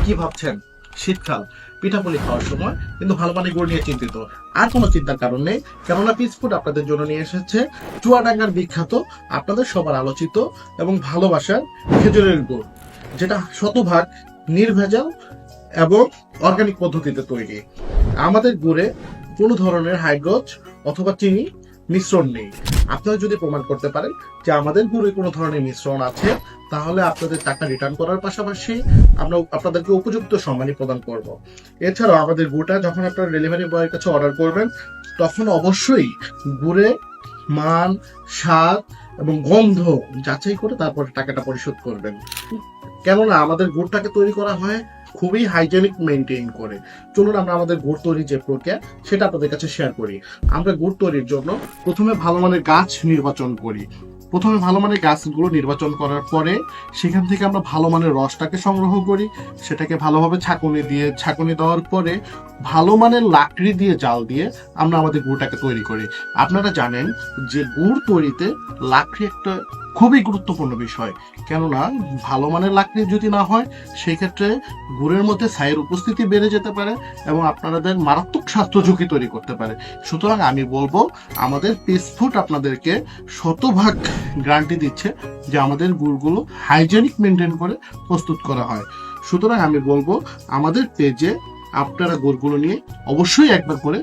কি ভাবছেন? শীতকাল, পিঠাপুলি খাওয়ার সময় কিন্তু ভালো মানের গুড় নিয়ে চিন্তিত। আর কোনো চিন্তার কারণ নেই, কেননা পিস ফুড আপনাদের জন্য নিয়ে এসেছে চুয়াডাঙ্গার বিখ্যাত, আপনাদের সবার আলোচিত এবং ভালোবাসার খেজুরের গুড়, যেটা শতভাগ নির্ভেজাল এবং অর্গানিক পদ্ধতিতে তৈরি। আমাদের গুড়ে কোনো ধরনের হাইড্রোজ অথবা চিনি মিশ্রণ নেই। আপনারা যদি প্রমাণ করতে পারেন যে আমাদের গুড়ে কোনো ধরনের মিশ্রণ আছে, তাহলে আপনাদের টাকা রিটার্ন করার পাশাপাশি আমরা আপনাদেরকে উপযুক্ত সম্মানী প্রদান করব। এছাড়াও আমাদের গুড়টা যখন আপনারা ডেলিভারি বয়ের কাছে অর্ডার করবেন, তখন অবশ্যই গুড়ে মান, স্বাদ এবং গন্ধ যাচাই করে তারপরে টাকাটা পরিশোধ করবেন। কেননা আমাদের গুড়টাকে তৈরি করা হয় খুবই হাইজেনিক মেনটেইন করে। চলুন আমরা আমাদের গুড় তৈরির যে প্রক্রিয়া সেটা আপনাদের কাছে শেয়ার করি। আমরা গুড় তৈরির জন্য প্রথমে ভালো মানের গাছ নির্বাচন করি। প্রথমে ভালো মানের গাছগুলো নির্বাচন করার পরে সেখান থেকে আমরা ভালো মানের রসটাকে সংগ্রহ করি। সেটাকে ভালোভাবে ছাঁকুনি দেওয়ার পরে ভালো মানের লাকড়ি দিয়ে জাল দিয়ে আমরা আমাদের গুড়টাকে তৈরি করি। আপনারা জানেন যে গুড় তৈরিতে লাকড়ি একটা খুবই গুরুত্বপূর্ণ বিষয়, কেননা ভালো মানের লাকড়ি যদি না হয় সেই ক্ষেত্রে গুড়ের মধ্যে ছাইয়ের উপস্থিতি বেড়ে যেতে পারে এবং আপনাদের মারাত্মক স্বাস্থ্য ঝুঁকি তৈরি করতে পারে। সুতরাং আমি বলবো আমাদের পিস ফুড আপনাদেরকে শতভাগ গ্যারান্টি দিচ্ছে যে আমাদের গুড়গুলো হাইজেনিক মেনটেন করে প্রস্তুত করা হয়। সুতরাং আমি বলবো আমাদের পেজে আপনারা গুড়গুলো নিয়ে অবশ্যই একবার করে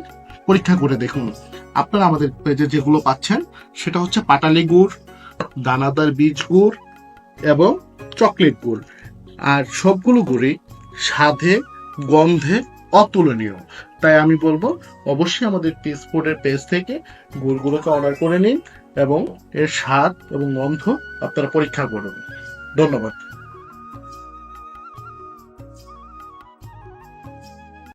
পরীক্ষা করে দেখুন। আপনারা আমাদের পেজে যেগুলো পাচ্ছেন সেটা হচ্ছে পাটালি গুড়, দানাদার বীজ গুড় এবং চকলেট গুড়। আর সবগুলো গুড়ই স্বাদে গন্ধে অতুলনীয়। তাই আমি বলবো অবশ্যই আমাদের পিস ফুডের পেজ থেকে গুড়গুলোকে অর্ডার করে নিন এবং এর স্বাদ এবং গন্ধ আপনারা পরীক্ষা করুন। ধন্যবাদ।